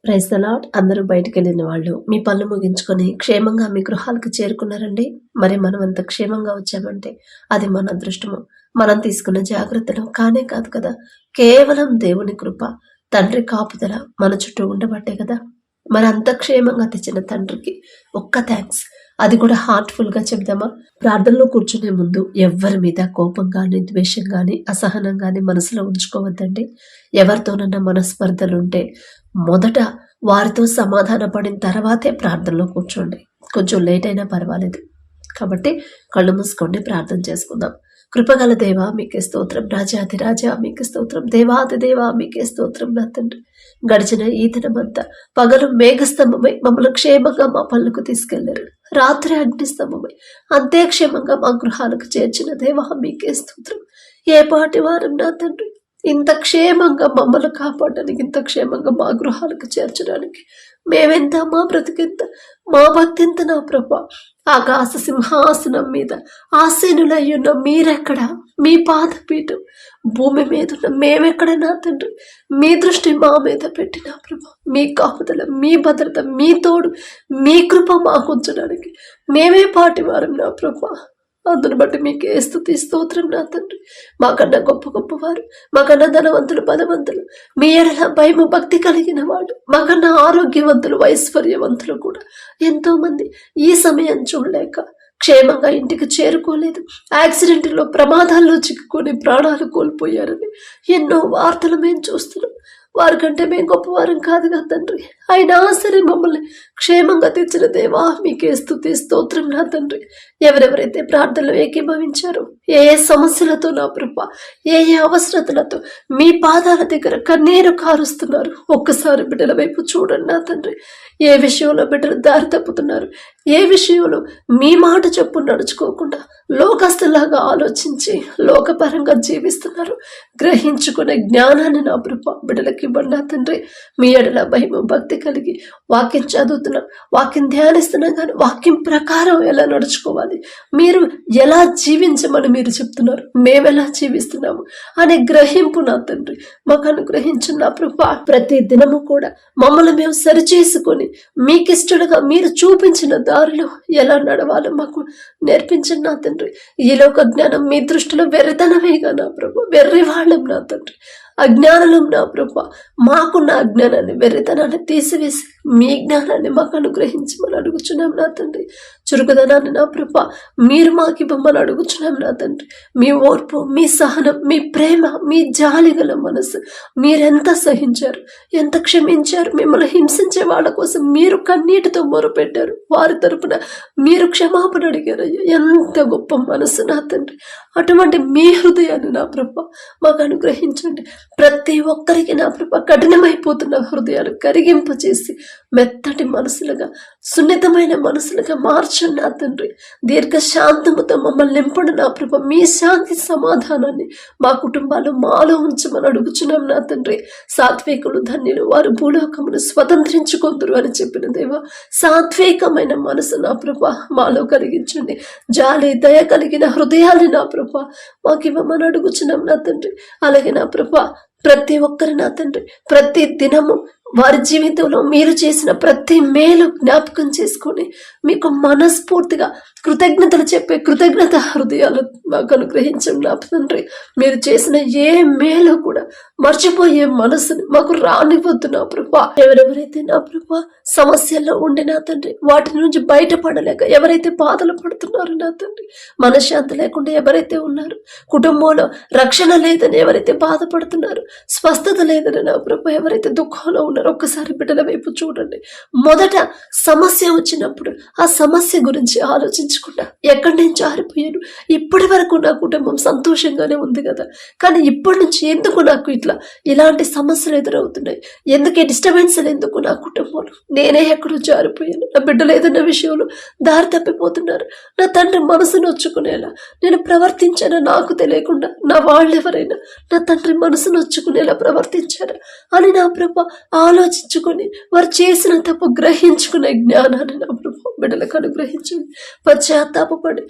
Praise the lord. అందరూ బయటికెళ్ళిన వాళ్ళు మీ పనులు ముగించుకొని క్షేమంగా మీ గృహాలకు చేరుకున్నారండి. మరి మనం అంత క్షేమంగా వచ్చామంటే అది మన అదృష్టము. మనం తీసుకున్న జాగ్రత్తలు కానే కాదు కదా, కేవలం దేవుని కృప, తండ్రి కాపుదల మన చుట్టూ ఉండబట్టే కదా. మరి అంత క్షేమంగా తెచ్చిన తండ్రికి ఒక్క థ్యాంక్స్. అది కూడా హార్ట్ఫుల్ గా చెప్దామా? ప్రార్థనలో కూర్చునే ముందు ఎవరి మీద కోపం గాని, ద్వేషం గాని, అసహనం గాని మనసులో ఉంచుకోవద్దండి. ఎవరితోనన్నా మనస్పర్ధలుంటే మొదట వారితో సమాధాన పడిన తర్వాతే ప్రార్థనలో కూర్చోండి. కొంచెం లేట్ అయినా పర్వాలేదు. కాబట్టి కళ్ళు మూసుకోండి, ప్రార్థన చేసుకుందాం. కృపగల దేవా మీకే స్తోత్రం, రాజాది రాజా మీకే స్తోత్రం, దేవాది దేవా మీకే స్తోత్రం. నా తండ్రి, గడిచిన ఈ దినమంతా పగలు మేఘస్తంభమై మమ్మల్ని క్షేమంగా మా పనులకు తీసుకెళ్లారు. రాత్రి అగ్నిస్తంభమై అంతే క్షేమంగా మా గృహాలకు చేర్చిన దేవా మీకే స్తోత్రం. ఏ పాటి వారం నా తండ్రి, ఇంత క్షేమంగా మమ్మల్ని కాపాడడానికి, ఇంత క్షేమంగా మా గృహాలకు చేర్చడానికి మేమెంత, మా బ్రతికెంత, మా భక్తింత నా ప్రభా. ఆకాశ సింహాసనం మీద ఆసీనులయ్యున్న మీరెక్కడ, మీ పాదపీఠం భూమి మీద ఉన్న మేమెక్కడ నా తండ్రి. మీ దృష్టి మా మీద పెట్టిన ప్రభా, మీ కాపుదల, మీ భద్రత, మీ తోడు, మీ కృప మాకు ఉంచడానికి మేమే పాటివారం నా ప్రభా. అందును బట్టి మీకే స్తుతి స్తోత్రం నా తండ్రి. మాకన్నా గొప్ప గొప్పవారు, మాకన్నా ధనవంతులు, పదవంతులు, మీ ఎడల భయము భక్తి కలిగిన వాడు, మాకన్నా ఆరోగ్యవంతులు, ఐశ్వర్యవంతులు కూడా ఎంతో మంది ఈ సమయం చూడలేక క్షేమంగా ఇంటికి చేరుకోలేదు. యాక్సిడెంట్లో, ప్రమాదాల్లో చిక్కుకొని ప్రాణాలు కోల్పోయారని ఎన్నో వార్తలు మేము చూస్తున్నాం. వారికంటే మేము గొప్పవారం కాదుగా తండ్రి. అయినా సరే మమ్మల్ని క్షేమంగా తెచ్చిన దేవా మీకే స్తుతి స్తోత్రం నా తండ్రి. ఎవరెవరైతే ప్రార్థనలు ఏకీభవించారో, ఏ ఏ సమస్యలతో నా ప్రభా, ఏ ఏ అవసరతలతో మీ పాదాల దగ్గర కన్నీరు కారుస్తున్నారు, ఒక్కసారి బిడ్డల వైపు చూడండి నా తండ్రి. ఏ విషయంలో బిడ్డలు దారి తప్పుతున్నారు, ఏ విషయంలో మీ మాట చెప్పు నడుచుకోకుండా లోకస్తులాగా ఆలోచించి లోకపరంగా జీవిస్తున్నారు, గ్రహించుకునే జ్ఞానాన్ని నా ప్రభా బిడ్డలకి ఇవ్వండి నా తండ్రి. మీ ఎడల భయం భక్తి కలిగి వాక్యం చదువుతున్నాం, వాక్యం ధ్యానిస్తున్నాం, కానీ వాక్యం ప్రకారం ఎలా నడుచుకోవాలి, మీరు ఎలా జీవించమని మీరు చెప్తున్నారు, మేమెలా జీవిస్తున్నాము అనే గ్రహింపు నా తండ్రి మాకు అనుగ్రహించిన నా ప్రభా. ప్రతి దినము కూడా మమ్మల్ని మేము సరిచేసుకొని మీకిష్టడుగా మీరు చూపించిన దారిలో ఎలా నడవాలో మాకు నేర్పించండి నా తండ్రి. ఈ లోక జ్ఞానం మీ దృష్టిలో వెర్రితనమేగా నా ప్రభు, వెర్రి వాళ్ళం నా తండ్రి, అజ్ఞానం నా ప్రభా. మాకున్న అజ్ఞానాన్ని, వెర్రితనాన్ని తీసివేసి మీ జ్ఞానాన్ని మాకు అనుగ్రహించమని అడుగుచున్నాం నా తండ్రి. చురుకుదనాన్ని నా ప్రభా మీరు మాకు ఇవ్వమని అడుగుచున్నాం నా తండ్రి. మీ ఓర్పు, మీ సహనం, మీ ప్రేమ, మీ జాలిగల మనసు, మీరెంత సహించారు, ఎంత క్షమించారు. మిమ్మల్ని హింసించే వాళ్ళ కోసం మీరు కన్నీటితో మొరపెట్టారు, వారి తరపున మీరు క్షమాపణ అడిగారయ్యా. ఎంత గొప్ప మనసు నా తండ్రి. అటువంటి మీ హృదయాన్ని నా ప్రభా మాకు అనుగ్రహించండి. ప్రతి ఒక్కరికి నా ప్రభా కఠినమైపోతున్న హృదయాలు కరిగింపచేసి మెత్తటి మనసులుగా, సున్నితమైన మనసులుగా మార్చండి నా తండ్రి. దీర్ఘ శాంతముతో మమ్మల్ని నింపండి నా ప్రభా. మీ శాంతి సమాధానాన్ని మా కుటుంబాలు మాలో ఉంచమని అడుగుచున్నాం నా తండ్రి. సాత్వికులు ధన్యులు, వారు భూలోకమును స్వతంత్రించుకొందురు అని చెప్పిన దేవా, సాత్వికమైన మనసు నా ప్రభా మాలో కలిగించండి. జాలి, దయ కలిగిన హృదయాన్ని నా ప్రభా మాకు ఇవ్వమని అడుగుచున్నాం నా తండ్రి. అలాగే నా ప్రభా ప్రతి ఒక్కరి నా తండ్రి ప్రతి దినము వారి జీవితంలో మీరు చేసిన ప్రతి మేలు జ్ఞాపకం చేసుకొని మీకు మనస్ఫూర్తిగా కృతజ్ఞతలు చెప్పే కృతజ్ఞత హృదయాలు మాకు అనుగ్రహించండి నా తండ్రి. మీరు చేసిన ఏ మేలు కూడా మర్చిపోయే మనసుని మాకు రానివద్దు నా ప్రభా. ఎవరెవరైతే నా ప్రభా సమస్యల్లో ఉండి నా తండ్రి వాటి నుంచి బయటపడలేక ఎవరైతే బాధలు పడుతున్నారో నా తండ్రి, మనశ్శాంతి లేకుండా ఎవరైతే ఉన్నారు, కుటుంబంలో రక్షణ లేదని ఎవరైతే బాధపడుతున్నారు, స్వస్థత లేదని నా ప్రభా ఎవరైతే దుఃఖంలో ఉన్నారు, ఒక్కసారి బిడ్డల వైపు చూడండి. మొదట సమస్య వచ్చినప్పుడు ఆ సమస్య గురించి ఆలోచించకుండా ఎక్కడి నుంచి జారిపోయాను, ఇప్పటి వరకు నా కుటుంబం సంతోషంగానే ఉంది కదా, కానీ ఇప్పటి నుంచి ఎందుకు నాకు ఇలాంటి సమస్యలు ఎదురవుతున్నాయి, ఎందుకు డిస్టర్బెన్స్లు, ఎందుకు నా కుటుంబంలో, నేనే ఎక్కడో జారిపోయాను, నా బిడ్డలు ఏదైనా విషయంలో దారి తప్పిపోతున్నారు, నా తండ్రి మనసు నొచ్చుకునేలా నేను ప్రవర్తించానా నాకు తెలియకుండా, నా వాళ్ళెవరైనా నా తండ్రి మనసు నొచ్చుకునేలా ప్రవర్తించారా అని నా ప్రభా ఆలోచించుకొని వారు చేసిన తప్పు గ్రహించుకునే జ్ఞానాన్ని నా ప్రభు బిడ్డలకు అనుగ్రహించండి. పశ్చాత్తాపడి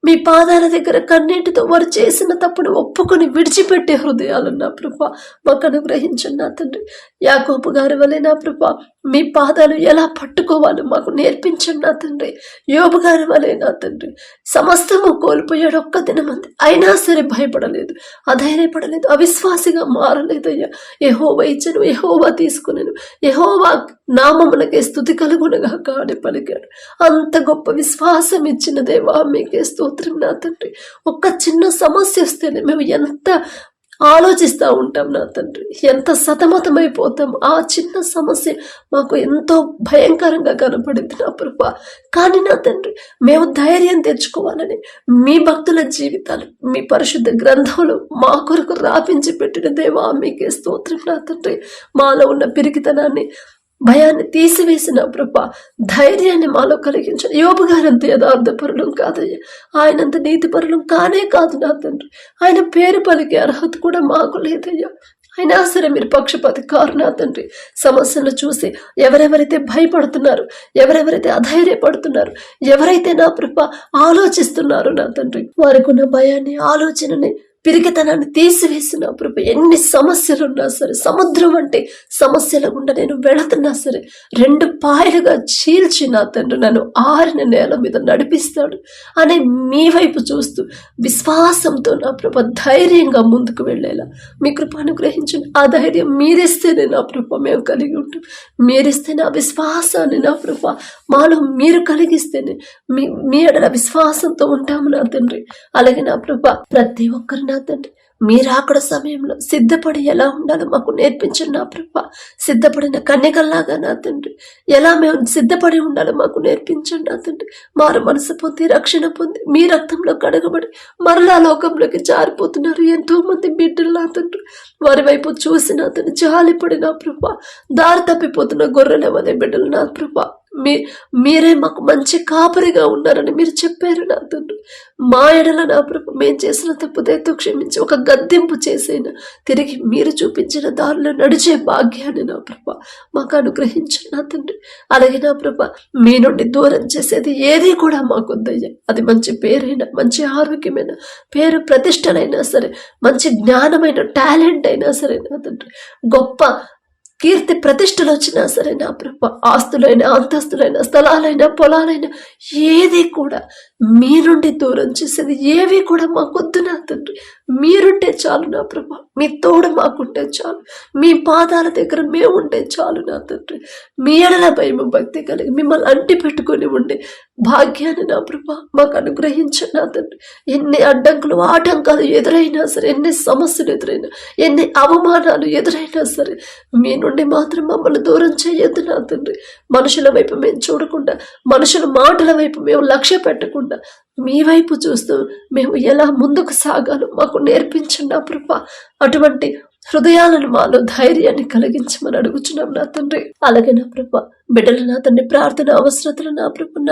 మీ పాదాల దగ్గర కన్నీటితో వారు చేసిన తప్పును ఒప్పుకొని విడిచిపెట్టే హృదయాలు నా ప్రభా మాకు అనుగ్రహించండి నా తండ్రి. యాకోబు గారి వలె నా ప్రభా మీ పాదాలు ఎలా పట్టుకోవాలో మాకు నేర్పించండి నా తండ్రి. యోబు గారి వలె నా తండ్రి సమస్తము కోల్పోయాడు ఒక్క దినమంది, అయినా సరే భయపడలేదు, అధైర్యపడలేదు, అవిశ్వాసిగా మారలేదయ్యా. యెహోవా ఇచ్చను, యెహోవా తీసుకునేను, యెహోవా నామమునకే స్తుతి కలుగునగా కాడి పలికాడు. అంత గొప్ప విశ్వాసం ఇచ్చిన దేవా మీకే స్తోత్రం నా తండ్రి. ఒక్క చిన్న సమస్య వస్తేనే మేము ఎంత ఆలోచిస్తూ ఉంటాం నా తండ్రి, ఎంత సతమతమైపోతాం. ఆ చిన్న సమస్య మాకు ఎంతో భయంకరంగా కనపడింది నా ప్రభా. కానీ నా తండ్రి మేము ధైర్యం తెచ్చుకోవాలని మీ భక్తుల జీవితాలు మీ పరిశుద్ధ గ్రంథంలో మా కొరకు రాపించి పెట్టిన దేవా మీకే స్తోత్రం నా తండ్రి. మాలో ఉన్న పిరికితనాన్ని భయాన్ని తీసివేసిన ప్రభా ధైర్యాన్ని మాలో కలిగించండి. యోబు గారంత యథార్థపరులం కాదయ్యా, ఆయనంత నీతిపరులం కానే కాదు నా తండ్రి. ఆయన పేరు పలికే అర్హత కూడా మాకు లేదయ్యా. అయినా సరే మీరు పక్షపాతి కారు నా తండ్రి. సమస్యలు చూసి ఎవరెవరైతే భయపడుతున్నారు, ఎవరెవరైతే అధైర్యపడుతున్నారు, ఎవరైతే నా ప్రభా ఆలోచిస్తున్నారు నా తండ్రి, వారికి ఉన్న భయాన్ని ఆలోచనని పిరికితనాన్ని తీసివేసిన ప్రభు. ఎన్ని సమస్యలున్నా సరే, సముద్రం అంటే సమస్యల గుండా నేను వెళుతున్నా సరే, రెండు పాయలుగా చీల్చి నా తండ్రి నన్ను ఆరిన నేల మీద నడిపిస్తాడు అని మీ వైపు చూస్తూ విశ్వాసంతో నా ప్రభు ధైర్యంగా ముందుకు వెళ్ళేలా మీ కృప అనుగ్రహించండి. ఆ ధైర్యం మీరిస్తేనే నా ప్రభు మేము కలిగి ఉంటాం. మీరిస్తేనే ఆ విశ్వాసాన్ని నా ప్రభు మాలో మీరు కలిగిస్తేనే మీ ఎడల విశ్వాసంతో ఉంటాము నా తండ్రి. అలాగే నా ప్రభు ప్రతి ఒక్కరు నా తండ్రి మీరు అక్కడ సమయంలో సిద్ధపడి ఎలా ఉండాలో మాకు నేర్పించండి నా ప్రభా. సిద్ధపడిన కన్యకల్లాగా నా తండ్రి ఎలా మేము సిద్ధపడి ఉండాలో మాకు నేర్పించండి నా తండ్రి. మారు మనసు పొంది రక్షణ పొంది మీ రక్తంలో కడగబడి మరలా లోకంలోకి జారిపోతున్నారు ఎంతో మంది బిడ్డలు నా తండ్రి. వారి వైపు చూసి నా తండ్రి జాలిపడి నా ప్రభా దారి తప్పిపోతున్న గొర్రెల వలె బిడ్డలు నా ప్రభా మీరే మాకు మంచి కాపరిగా ఉన్నారని మీరు చెప్పారు నా తండ్రి. మా ఎడల నా ప్రభు మేము చేసిన తప్పు దయతో క్షమించి ఒక గద్దింపు చేసైనా తిరిగి మీరు చూపించిన దారిలో నడిచే భాగ్యాన్ని నా ప్రభు మాకు అనుగ్రహించండి నా తండ్రి. అలాగే నా ప్రభు మీ నుండి దూరం చేసేది ఏది కూడా మాకొద్దయ్యా. అది మంచి పేరైనా, మంచి ఆరోగ్యమైన పేరు ప్రతిష్టలైనా సరే, మంచి జ్ఞానమైన టాలెంట్ అయినా సరే నా తండ్రి, గొప్ప కీర్తి ప్రతిష్టలు వచ్చినా సరే నా ప్రభు, ఆస్తులైనా, అంతస్తులైనా, స్థలాలైనా, పొలాలైనా ఏది కూడా మీ నుండి దూరం చేసేది ఏవి కూడా మాకొద్దు నా తండ్రి. మీరుంటే చాలు నా ప్రభు, మీ తోడు మాకుంటే చాలు, మీ పాదాల దగ్గర మేము ఉంటే చాలు నా తండ్రి. మీ ఎడల భయము భక్తి కలిగి మిమ్మల్ని అంటి పెట్టుకొని ఉండే భాగ్యాన్ని నా ప్రభు మాకు అనుగ్రహించండి నా తండ్రి. ఎన్ని అడ్డంకులు ఆటంకాలు ఎదురైనా సరే, ఎన్ని సమస్యలు ఎదురైనా, ఎన్ని అవమానాలు ఎదురైనా సరే, మీ నుండి మాత్రం మమ్మల్ని దూరం చేయొద్దు నా తండ్రి. మనుషుల వైపు మేము చూడకుండా, మనుషుల మాటల వైపు మేము లక్ష్య పెట్టకుండా మీ వైపు చూస్తూ మేము ఎలా ముందుకు సాగాలో మాకు నేర్పించండి నా ప్రభా. అటువంటి హృదయాలను మాలో ధైర్యాన్ని కలిగించమని అడుగుచున్నాం నా తండ్రి. అలాగే నా ప్రభా బిడ్డలు నా తండ్రి ప్రార్థన అవసరతలు నా ప్రభు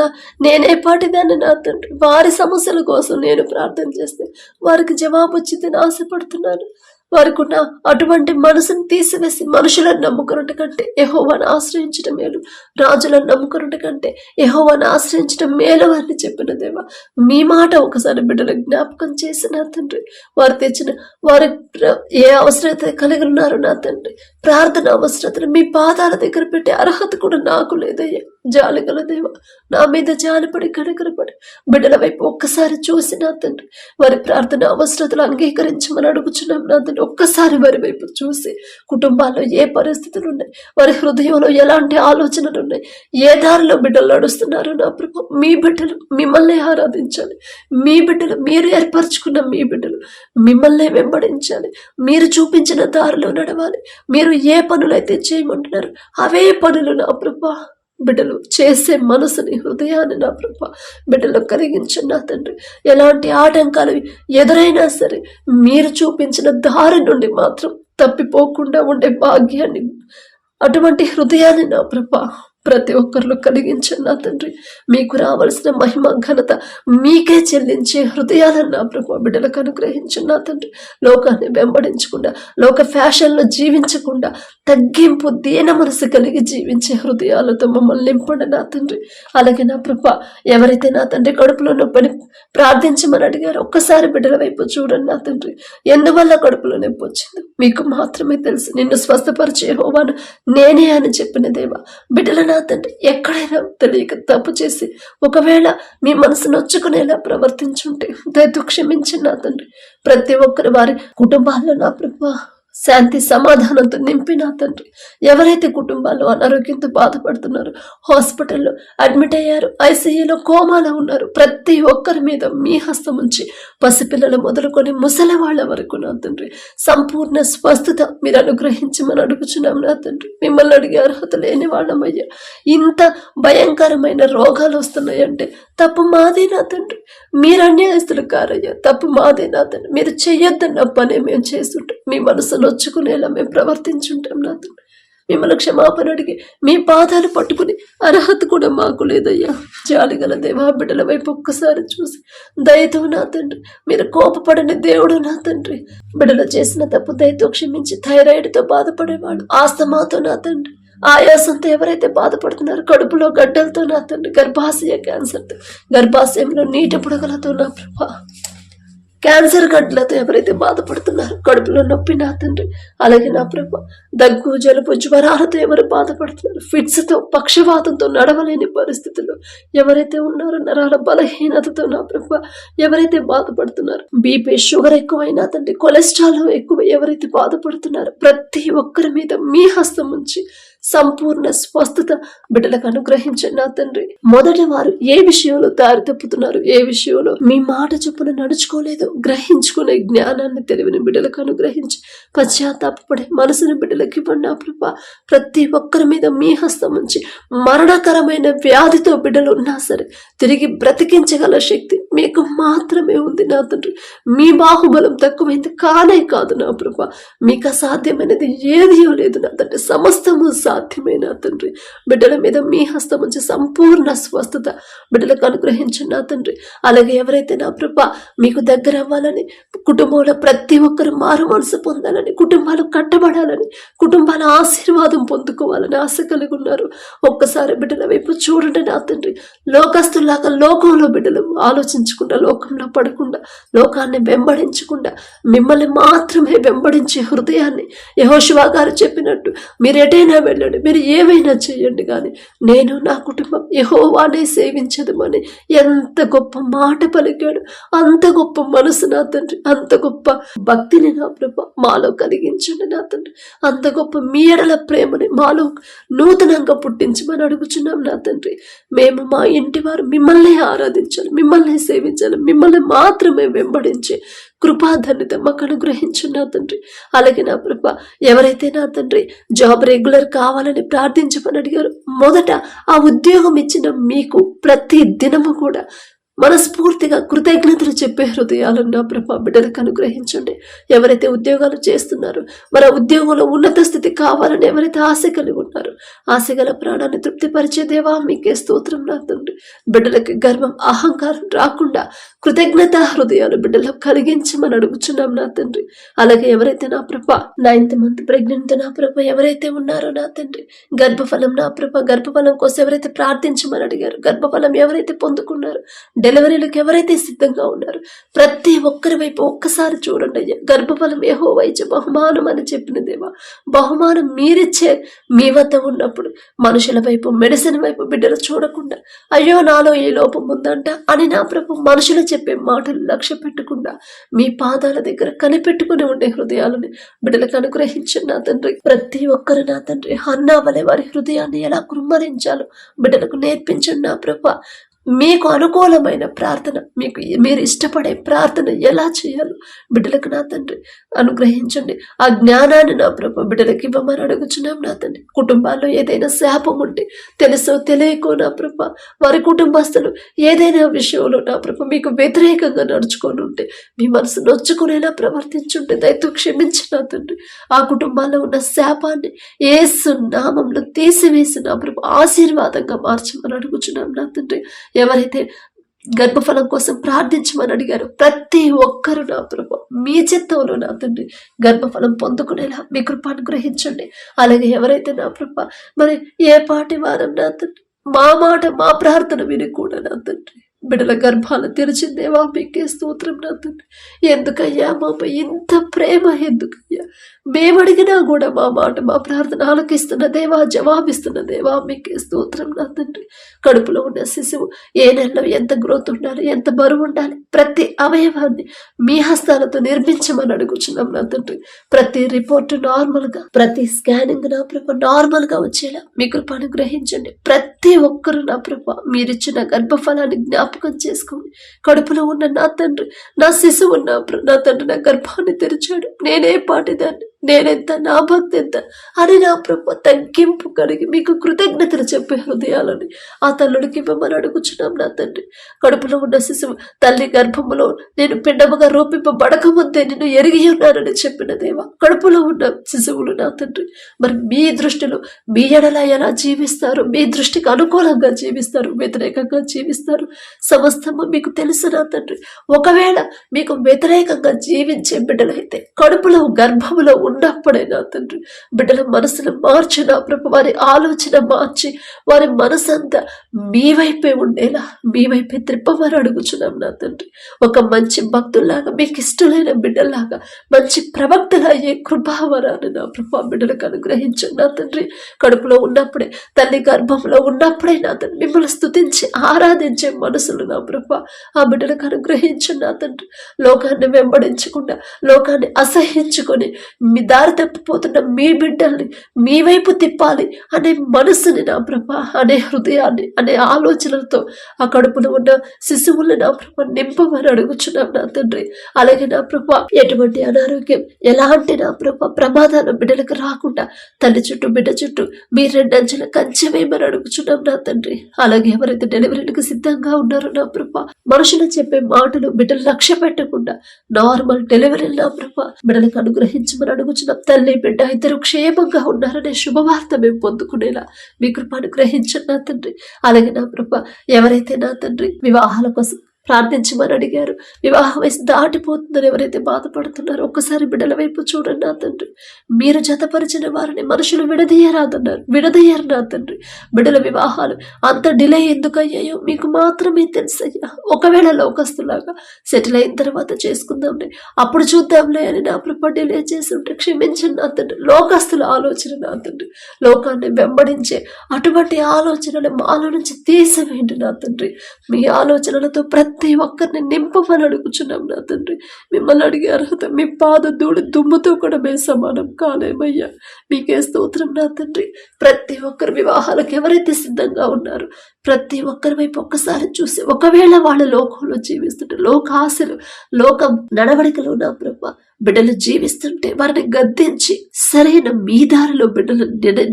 నేనే పాటిదాన్ని నా తండ్రి. వారి సమస్యల కోసం నేను ప్రార్థన చేస్తే వారికి జవాబు వచ్చిందని ఆశపడుతున్నాను. వారికి ఉన్న అటువంటి మనసును తీసివేసి మనుషులను నమ్ముకున్నట్టు కంటే యెహోవాను ఆశ్రయించడం మేలు, రాజులను నమ్ముకున్నట్టు కంటే యెహోవాను ఆశ్రయించడం మేలు అని చెప్పిన దేవా, మీ మాట ఒకసారి బిడ్డలు జ్ఞాపకం చేసి నా తండ్రి, వారు తెచ్చిన వారి ఏ అవసరత కలిగి ఉన్నారు నా తండ్రి, ప్రార్థన అవసరతను మీ పాదాల దగ్గర పెట్టే అర్హత కూడా నాకు లేదయ్యా. జాలిగల దేవ, నా మీద జాలిపడి కనికరపడి బిడ్డల వైపు ఒక్కసారి చూసి నా తండ్రి వారి ప్రార్థన అవసరతలు అంగీకరించమని అడుగుచున్నాం నా తండ్రి. ఒక్కసారి వారి వైపు చూసి కుటుంబాల్లో ఏ పరిస్థితులు ఉన్నాయి, వారి హృదయంలో ఎలాంటి ఆలోచనలు ఉన్నాయి, ఏ దారిలో బిడ్డలు నడుస్తున్నారు నా ప్రభు. మీ బిడ్డలు మిమ్మల్ని ఆరాధించాలి, మీ బిడ్డలు మీరు ఏర్పరచుకున్న మీ బిడ్డలు మిమ్మల్ని వెంబడించాలి, మీరు చూపించిన దారిలో నడవాలి. మీరు ఏ పనులైతే చేయమంటున్నారు అవే పనులు నా ప్రభు బిడ్డలు చేసే మనసుని, హృదయాన్ని నా ప్రభు బిడ్డలు కలిగించండి నా తండ్రి. ఎలాంటి ఆటంకాలు ఎదురైనా సరే మీరు చూపించిన దారి నుండి మాత్రం తప్పిపోకుండా ఉండే భాగ్యాన్ని, అటువంటి హృదయాన్ని నా ప్రభు ప్రతి ఒక్కరిలో కలిగించండి నా తండ్రి. మీకు రావాల్సిన మహిమ ఘనత మీకే చెల్లించే హృదయాలను నా ప్రభు బిడ్డలకు అనుగ్రహించండి నా తండ్రి. లోకాన్ని వెంబడించకుండా, లోక ఫ్యాషన్లో జీవించకుండా, తగ్గింపు దీన మనసు కలిగి జీవించే హృదయాలతో మమ్మల్ని నింపండి నా తండ్రి. అలాగే నా ప్రభు ఎవరైతే నా తండ్రి కడుపులో నొప్పిని ప్రార్థించమని అడిగారు, ఒక్కసారి బిడ్డల వైపు చూడండి నా తండ్రి. ఎందువల్ల కడుపులో నొప్పి వచ్చింది మీకు మాత్రమే తెలుసు. నిన్ను స్వస్థపరిచే యెహోవాను నేనే అని చెప్పిన దేవా, బిడ్డల నా తండ్రి ఎక్కడైనా తెలియక తప్పు చేసి ఒకవేళ మీ మనసు నొచ్చుకునేలా ప్రవర్తించుంటే దయతో క్షమించండి నా తండ్రి. ప్రతి ఒక్కరి వారి కుటుంబాల్లో నా ప్రభు శాంతి సమాధానంతో నింపి నా తండ్రి. ఎవరైతే కుటుంబాల్లో అనారోగ్యంతో బాధపడుతున్నారో, హాస్పిటల్లో అడ్మిట్ అయ్యారు, ఐసీయూలో కోమాలో ఉన్నారు, ప్రతి ఒక్కరి మీద మీ హస్తం ఉంచి పసిపిల్లలు మొదలుకొని ముసలి వాళ్ళ వరకు నా తండ్రి సంపూర్ణ స్వస్థత మీరు అనుగ్రహించమని అడుగుచున్నాం నా తండ్రి. మిమ్మల్ని అడిగే అర్హత లేని వాళ్ళమయ్యా. ఇంత భయంకరమైన రోగాలు వస్తున్నాయంటే తప్పు మాదే నా తండ్రి. మీరు అన్యాయస్తులు కారయ్యా, తప్పు మాదే నా తండ్రి. మీరు చెయ్యొద్దన్న పనే మేము చేస్తుంటాం, మీ మనసు నొచ్చుకునేలా మేము ప్రవర్తించుంటాం నా తండ్రి. మిమ్మల్ని క్షమాపణ అడిగి మీ పాదాలు పట్టుకుని అర్హత కూడా మాకు లేదయ్యా. జాలిగల దేవా, బిడ్డల వైపు ఒక్కసారి చూసి దయతో నా తండ్రి, మీరు కోపపడని దేవుడు నా తండ్రి. బిడ్డలు చేసిన తప్పు దయతో క్షమించి థైరాయిడ్తో బాధపడేవాడు, ఆస్తమాతో నా తండ్రి, ఆయాసంతో ఎవరైతే బాధపడుతున్నారో, కడుపులో గడ్డలతో నా తండ్రి, గర్భాశయ క్యాన్సర్తో, గర్భాశయంలో నీటి బుడగలతో నా ప్రభా, క్యాన్సర్ గడ్డలతో ఎవరైతే బాధపడుతున్నారో, కడుపులో నొప్పి నా తండ్రి, అలాగే నా ప్రభా దగ్గు, జలుబు, జ్వరాలతో ఎవరు బాధపడుతున్నారు, ఫిట్స్తో, పక్షవాతంతో నడవలేని పరిస్థితుల్లో ఎవరైతే ఉన్నారో, నరాల బలహీనతతో నా ప్రభా ఎవరైతే బాధపడుతున్నారో, బీపీ, షుగర్ ఎక్కువైనా తండ్రి, కొలెస్ట్రాల్ ఎక్కువ ఎవరైతే బాధపడుతున్నారో, ప్రతి ఒక్కరి మీద మీ హస్తం ఉంచి సంపూర్ణ స్వస్థత బిడ్డలకు అనుగ్రహించండి నా తండ్రి. మొదటి వారు ఏ విషయంలో దారి తప్పుతున్నారు, ఏ విషయంలో మీ మాట చొప్పున నడుచుకోలేదు, గ్రహించుకునే జ్ఞానాన్ని, తెలివిని బిడ్డలకు అనుగ్రహించి పశ్చాత్తాపడే మనసుని బిడ్డలకు ఇవ్వండి నా ప్రభా. ప్రతి ఒక్కరి మీద మీ హస్తం ఉంచి మరణకరమైన వ్యాధితో బిడ్డలు ఉన్నా సరే తిరిగి బ్రతికించగల శక్తి మీకు మాత్రమే ఉంది నా తండ్రి. మీ బాహుబలం తక్కువైంది కానే కాదు నా ప్రభా. మీకు అసాధ్యమైనది ఏదీ లేదు నా తండ్రి. సమస్తము సాధ్యమే నా తండ్రి. బిడ్డల మీద మీ హస్తం ఉంచి సంపూర్ణ స్వస్థత బిడ్డలకు అనుగ్రహించండి నా తండ్రి. అలాగే ఎవరైతే నా ప్రభా మీకు దగ్గర అవ్వాలని, కుటుంబంలో ప్రతి ఒక్కరు మారు మనసు పొందాలని, కుటుంబాలు కట్టబడాలని, కుటుంబాల ఆశీర్వాదం పొందుకోవాలని ఆశ కలిగి ఉన్నారు, ఒక్కసారి బిడ్డల వైపు చూడండి నా తండ్రి. లోకస్తులాగా లోకంలో బిడ్డలు ఆలోచించకుండా, లోకంలో పడకుండా, లోకాన్ని వెంబడించకుండా మిమ్మల్ని మాత్రమే వెంబడించే హృదయాన్ని యెహోషువ గారు చెప్పినట్టు మీరు ఎటైనా వెళ్ళండి, మీరు ఏమైనా చేయండి, కానీ నేను నా కుటుంబం యెహోవానే సేవించదమని ఎంత గొప్ప మాట పలికాడు. అంత గొప్ప మనసు నా తండ్రి, అంత గొప్ప భక్తిని నా ప్రభు మాలో కలిగించండి నా తండ్రి. అంత గొప్ప మీ ఎడల ప్రేమని మాలో నూతనంగా పుట్టించమని అడుగుచున్నాం నా తండ్రి. మేము మా ఇంటి వారు మిమ్మల్ని ఆరాధించాలి, మిమ్మల్ని సేవించాలి, మిమ్మల్ని మాత్రమే వెంబడించే కృపాధన్యత మాకు అనుగ్రహించండి నా తండ్రి. అలాగే నా ప్రభా ఎవరైతే నా తండ్రి జాబ్ రెగ్యులర్ కావాలని ప్రార్థించమని అడిగారు, మొదట ఆ ఉద్యోగం ఇచ్చిన మీకు ప్రతి దినము కూడా మనస్ఫూర్తిగా కృతజ్ఞతలు చెప్పే హృదయాలను నా ప్రభా బిడ్డలకు అనుగ్రహించండి. ఎవరైతే ఉద్యోగాలు చేస్తున్నారో, మన ఉద్యోగంలో ఉన్నత స్థితి కావాలని ఎవరైతే ఆశ కలిగి ఉన్నారో, ఆశ గల ప్రాణాన్ని తృప్తిపరిచే దేవా మీకే స్తోత్రం నా తండ్రి. బిడ్డలకి గర్వం, అహంకారం రాకుండా కృతజ్ఞత హృదయాలు బిడ్డలకు కలిగించమని అడుగుచున్నాం నా తండ్రి. అలాగే ఎవరైతే నా ప్రభా 9th month ప్రెగ్నెంట్ నా ప్రభా ఎవరైతే ఉన్నారో నా తండ్రి, గర్భఫలం నా ప్రభా, గర్భఫలం కోసం ఎవరైతే ప్రార్థించమని అడిగారు, గర్భఫలం ఎవరైతే పొందుకున్నారో, డెలివరీలకు ఎవరైతే సిద్ధంగా ఉన్నారు, ప్రతి ఒక్కరి వైపు ఒక్కసారి చూడండి అయ్యా. గర్భఫలం యెహోవా ఇచ్చే బహుమానం అని చెప్పిన దేవా, బహుమానం మీరిచ్చే మీ వద్ద ఉన్నప్పుడు మనుషుల వైపు, మెడిసిన్ వైపు బిడ్డలు చూడకుండా అయ్యో నాలో ఏ లోపం ఉందంట అని నా ప్రభు మనుషులు చెప్పే మాటలు లక్ష్య పెట్టకుండా మీ పాదాల దగ్గర కనిపెట్టుకుని ఉండే హృదయాలని బిడ్డలకు అనుగ్రహించండి నా తండ్రి. ప్రతి ఒక్కరు నా తండ్రి హన్నా వలె వారి హృదయాన్ని ఎలా కుమ్మరించాలో బిడ్డలకు నేర్పించండి నా ప్రభు. మీకు అనుకూలమైన ప్రార్థన, మీరు ఇష్టపడే ప్రార్థన ఎలా చేయాలో బిడ్డలకు నా తండ్రి అనుగ్రహించండి. ఆ జ్ఞానాన్ని నా ప్రభు బిడ్డలకు ఇవ్వమని అడుగుచున్నాం నా తండ్రి. కుటుంబాల్లో ఏదైనా శాపం ఉంటే తెలుసో తెలియకో నా ప్రభు వారి కుటుంబస్తులు ఏదైనా విషయంలో నా ప్రభు మీకు వ్యతిరేకంగా నడుచుకొని ఉంటే, మీ మనసు నొచ్చుకునేలా ప్రవర్తించుంటే దయతో క్షమించి నా తండ్రి. ఆ కుటుంబాల్లో ఉన్న శాపాన్ని యేసు నామంలో తీసివేసి నా ప్రభు ఆశీర్వాదంగా మార్చమని అడుగుచున్నాం నా తండ్రి. ఎవరైతే గర్భఫలం కోసం ప్రార్థించమని అడిగారు ప్రతి ఒక్కరు నా ప్రభు మీ చిత్తంలో నా తండ్రి గర్భఫలం పొందుకునేలా మీ కృప అనుగ్రహించండి. అలాగే ఎవరైతే నా ప్రభు మరి ఏ పాటి వారం నా తండ్రి మా మాట మా ప్రార్థన విని కూడా నా తండ్రి బిడ్డల గర్భాలు తెరిచిన దేవా మీకే స్తోత్రం నా తండ్రి. ఎందుకయ్యా మాపై ఇంత ప్రేమ, ఎందుకయ్యా మేము అడిగినా కూడా మా మాట మా ప్రార్థన ఆలకిస్తున్న దేవా, జవాబిస్తున్న దేవా మీకే స్తోత్రం నా తండ్రి. కడుపులో ఉన్న శిశువు ఏ నెలలో ఎంత గ్రోత్ ఉండాలి, ఎంత బరువు ఉండాలి, ప్రతి అవయవాన్ని మీ హస్తాలతో నిర్మించమని అడుగుచున్నాం నా తండ్రి. ప్రతి రిపోర్ట్ నార్మల్గా, ప్రతి స్కానింగ్ నా ప్రభ నార్మల్గా వచ్చేలా మీ కృప అనుగ్రహించండి. ప్రతి ఒక్కరు నా ప్రభ మీరిచ్చిన గర్భఫలాన్ని జ్ఞాపకం చేసుకోండి. కడుపులో ఉన్న నా తండ్రి నా శిశువు నా తండ్రి నా గర్భాన్ని తెరిచాడు, నేనే పాటిదాన్ని, నేనెంత, నా భక్తి ఎంత అని నా ప్రభు తగ్గింపు కలిగి మీకు కృతజ్ఞతలు చెప్పే హృదయాలని ఆ తల్లుడికి ఇవ్వమని అడుగుచున్నాం నా తండ్రి. కడుపులో ఉన్న శిశువు తల్లి గర్భములో నేను పిండముగా రూపింపబడక ముందే నిన్ను ఎరిగి ఉన్నానని చెప్పిన దేవా, కడుపులో ఉన్న శిశువులు నా తండ్రి మరి మీ దృష్టిలో మీ ఎడల ఎలా జీవిస్తారు, మీ దృష్టికి అనుకూలంగా జీవిస్తారు, వ్యతిరేకంగా జీవిస్తారు, సమస్తము మీకు తెలుసు నా తండ్రి. ఒకవేళ మీకు వ్యతిరేకంగా జీవించే బిడ్డలైతే కడుపులో గర్భములో ఉన్నప్పుడే నా తండ్రి బిడ్డల మనసును మార్చి నా ప్రభు వారి ఆలోచన మార్చి వారి మనసంతా మీ వైపే ఉండేలా మీ వైపే త్రిప్పమని అడుగుచున్నాం నా తండ్రి. ఒక మంచి భక్తుల్లాగా మీకు ఇష్టమైన బిడ్డల్లాగా మంచి ప్రవక్తలు అయ్యే కృపావరాన్ని నా ప్రభు బిడ్డలకు అనుగ్రహించండి నా తండ్రి. కడుపులో ఉన్నప్పుడే తల్లి గర్భంలో ఉన్నప్పుడే నా తండ్రి మిమ్మల్ని స్తుతించి ఆరాధించే మనసులు నా ప్రభు ఆ బిడ్డలకు అనుగ్రహించండి నా తండ్రి. లోకాన్ని వెంబడించకుండా లోకాన్ని అసహించుకొని మీ దారి తప్పిపోతున్న మీ బిడ్డల్ని మీ వైపు తిప్పాలి అనే మనసుని నా ప్రభ, అనే హృదయాన్ని, అనే ఆలోచనలతో ఆ కడుపులో ఉన్న శిశువుల్ని నా ప్రభ నింపమని అడుగుచున్నాం నా తండ్రి. అలాగే నా ప్రభ ఎటువంటి అనారోగ్యం, ఎలాంటి నా ప్రభ ప్రమాదాలు బిడ్డలకు రాకుండా తల్లి చుట్టూ బిడ్డ చుట్టూ మీ రెండంచెల కంచె వేయమని అడుగుచున్నాం నా తండ్రి. అలాగే ఎవరైతే డెలివరీలకు సిద్ధంగా ఉన్నారో నా ప్రభ మనుషులు చెప్పే మాటలు బిడ్డలు లక్ష్య పెట్టకుండా నార్మల్ డెలివరీ నా ప్రభ బిడ్డలకు అనుగ్రహించమని అడుగుచున్నాం. తల్లి బిడ్డ ఇద్దరు క్షేమంగా ఉన్నారనే శుభవార్త మేము పొందుకునేలా మీ కృప అనుగ్రహించండి నా తండ్రి. అలాగే నా ప్రభ ఎవరైతే నా తండ్రి వివాహాల కోసం ప్రార్థించమని అడిగారు, వివాహ వయసు దాటిపోతుందని ఎవరైతే బాధపడుతున్నారో ఒక్కసారి బిడ్డల వైపు చూడండి నా తండ్రి. మీరు జతపరిచిన వారిని మనుషులు విడదీయరు నా తండ్రి. బిడ్డల వివాహాలు అంత డిలే ఎందుకు అయ్యాయో మీకు మాత్రమే తెలుసయ్యా. ఒకవేళ లోకస్తులాగా సెటిల్ అయిన తర్వాత చేసుకుందాంలే, అప్పుడు చూద్దాంలే అని నా ప్రభ డిలే చేసి ఉంటే క్షమించండి నా తండ్రి. లోకస్తుల ఆలోచన నా తండ్రి, లోకాన్ని వెంబడించే అటువంటి ఆలోచనలు మాలో నుంచి తీసివేయండి నా తండ్రి. మీ ఆలోచనలతో ప్రతి ఒక్కరిని నింపమని అడుగుచున్నాం నా తండ్రి. మిమ్మల్ని అడిగే అర్హత మీ పాద ధూళి దుమ్ముతో కూడా మేము సమానం కాలేమయ్యా. మీకే స్తోత్రం నా తండ్రి. ప్రతి ఒక్కరు వివాహాలకు ఎవరైతే సిద్ధంగా ఉన్నారో ప్రతి ఒక్కరి వైపు ఒక్కసారి చూసి, ఒకవేళ వాళ్ళ లోకంలో జీవిస్తుంటే, లోక ఆశలు, లోక నడవడికలో నా ప్రభ బిడ్డలు జీవిస్తుంటే వారిని గద్దించి సరైన మీ దారిలో బిడ్డలు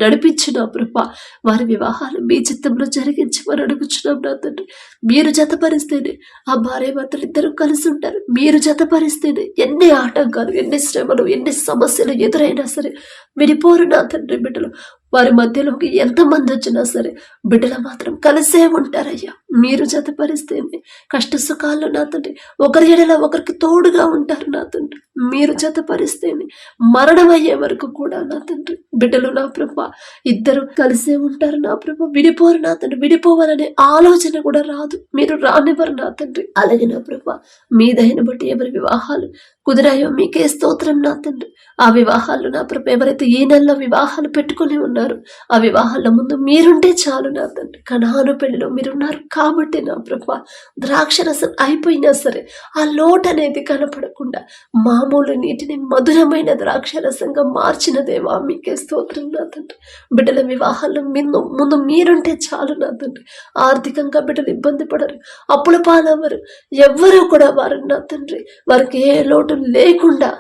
నడిపించిన ప్రభ వారి వివాహాలు మీ చిత్తంలో జరిగించమని అడుగుచున్నాం నా తండ్రి. మీరు జతపరిస్తేనే ఆ భార్య భర్తలు ఇద్దరు కలిసి ఉంటారు. మీరు జతపరిస్తేనే ఎన్ని ఆటంకాలు, ఎన్ని శ్రమలు, ఎన్ని సమస్యలు ఎదురైనా సరే విడిపోరు నా తండ్రి. బిడ్డలు వారి మధ్యలోకి ఎంతమంది వచ్చినా సరే బిడ్డలు మాత్రం కలిసే ఉంటారయ్యా. మీరు జతపరిస్తేనే కష్ట సుఖాల్లో నా తండ్రి ఒకరి ఎడల ఒకరికి తోడుగా ఉంటారు నా తండ్రి. మీరు జతపరిస్తేనే మరణం అయ్యే వరకు కూడా నా తండ్రి బిడ్డలు నా ప్రభ ఇద్దరు కలిసే ఉంటారు నా ప్రభ. విడిపోరు నా తండ్రి. విడిపోవాలనే ఆలోచన కూడా రాదు, మీరు రానివ్వరు నా తండ్రి. అలాగే నా ప్రభ మీ దయను బట్టి ఎవరి వివాహాలు కుదిరాయో మీకే స్తోత్రం నా తండ్రి. ఆ వివాహాలు నా ప్రభ ఎవరైతే ఈ నెలలో వివాహాలు పెట్టుకుని ఉన్నారు ఆ వివాహాల ముందు మీరుంటే చాలు నా తండ్రి. కనాను పెళ్లిలో మీరున్నారు కాబట్టి నా ప్రభా ద్రాక్షరసం అయిపోయినా సరే ఆ లోటు అనేది కనపడకుండా మామూలు నీటిని మధురమైన ద్రాక్షరసంగా మార్చిన దేవా మీకే స్తోత్రం నా తండ్రి. బిడ్డల వివాహాల్లో ముందు మీరుంటే చాలు నా తండ్రి. ఆర్థికంగా బిడ్డలు ఇబ్బంది పడరు, అప్పుల పాలవ్వరు, ఎవ్వరూ కూడా వారు నా తండ్రి వారికి ఏ లోటు లేకుండా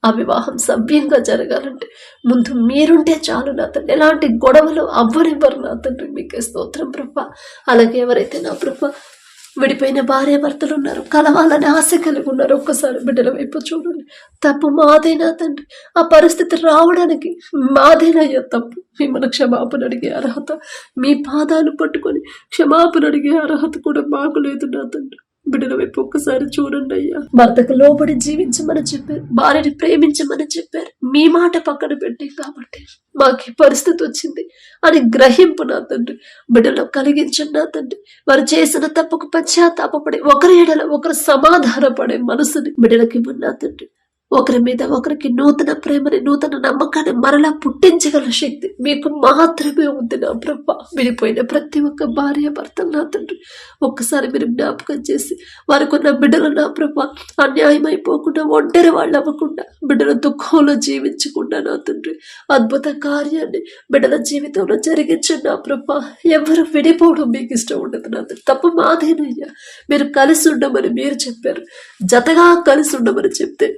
ఆ వివాహం సవ్యంగా జరగాలంటే ముందు మీరుంటే చాలు నా తండ్రి. ఎలాంటి గొడవలు అవ్వనివ్వరు నా తండ్రి. మీకే స్తోత్రం ప్రభా. అలాగే ఎవరైతే నా ప్రభా విడిపోయిన భార్య భర్తలు ఉన్నారు, కలవాలని ఆశ కలిగి ఉన్నారు, ఒక్కసారి బిడ్డల వైపు చూడండి. తప్పు మాదేనా తండ్రి, ఆ పరిస్థితి రావడానికి మాదేనయ్యా తప్పు. మిమ్మల్ని క్షమాపణ అడిగే అర్హత, మీ పాదాలు పట్టుకొని క్షమాపణ అడిగే అర్హత కూడా మాకు లేదు నా తండ్రి. బిడ్డల వైపు ఒక్కసారి చూడండి అయ్యా. భర్తకు లోబడి జీవించమని చెప్పారు, భార్యని ప్రేమించమని చెప్పారు. మీ మాట పక్కన పెట్టి కాబట్టి మాకు ఈ పరిస్థితి వచ్చింది అని గ్రహింపు నా తండ్రి బిడ్డలో కలిగించండి నా తండ్రి. వారు చేసిన తప్పుకు పశ్చాత్తాపడి ఒకరి ఎడల ఒకరు సమాధానపడే మనసుని బిడ్డలకి నా తండ్రి. ఒకరి మీద ఒకరికి నూతన ప్రేమని, నూతన నమ్మకాన్ని మరలా పుట్టించగల శక్తి మీకు మాత్రమే ఉంది నా ప్రభా. విడిపోయిన ప్రతి ఒక్క భార్య భర్తలు నా తండ్రి ఒక్కసారి మీరు జ్ఞాపకం చేసి వారికి ఉన్న బిడ్డలు నా ప్రభా అన్యాయమైపోకుండా, ఒంటరి వాళ్ళు అవ్వకుండా, బిడ్డల దుఃఖంలో జీవించకుండా నా తండ్రి అద్భుత కార్యాన్ని బిడ్డల జీవితంలో జరిగించండి నా ప్రభా. ఎవరు విడిపోవడం మీకు ఇష్టం ఉండదు నా తండ్రి. తప్పు మాదేనయ్యా. మీరు కలిసి ఉండమని మీరు చెప్పారు, జతగా కలిసి ఉండమని చెప్తే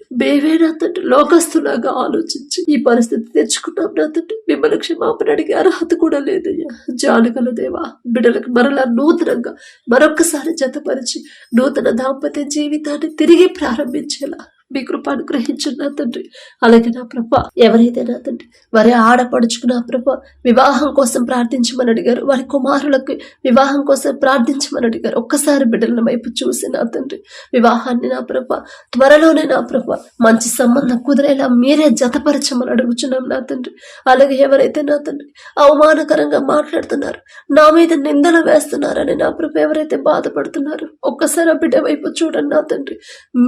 మేమేనా తండ్రి లోకస్తులాగా ఆలోచించి ఈ పరిస్థితి తెచ్చుకున్నాం నా తండ్రి. మిమ్మల్ని క్షమాపణ అడిగే అర్హత కూడా లేదయ్యా. జాలిగల దేవా, బిడ్డలకు మరలా నూతనంగా మరొక్కసారి జతపరిచి నూతన దాంపత్య జీవితాన్ని తిరిగి ప్రారంభించేలా మీ కృప అనుగ్రహించండి నా తండ్రి. అలాగే నా ప్రభ ఎవరైతే నా తండ్రి వారి ఆడపడుచుకు నా ప్రభ వివాహం కోసం ప్రార్థించమని అడిగారు, వారి కుమారులకు వివాహం కోసం ప్రార్థించమని అడిగారు, ఒక్కసారి బిడ్డల వైపు చూసి నా తండ్రి వివాహాన్ని నా ప్రభ త్వరలోనే నా ప్రభ మంచి సంబంధం కుదిరేలా మీరే జతపరచమని అడుగుచున్నాం నా తండ్రి. అలాగే ఎవరైతే నా తండ్రి అవమానకరంగా మాట్లాడుతున్నారు, నా మీద నిందలు వేస్తున్నారని నా ప్రభ ఎవరైతే బాధపడుతున్నారు, ఒక్కసారి ఆ బిడ్డ వైపు చూడండి నా తండ్రి.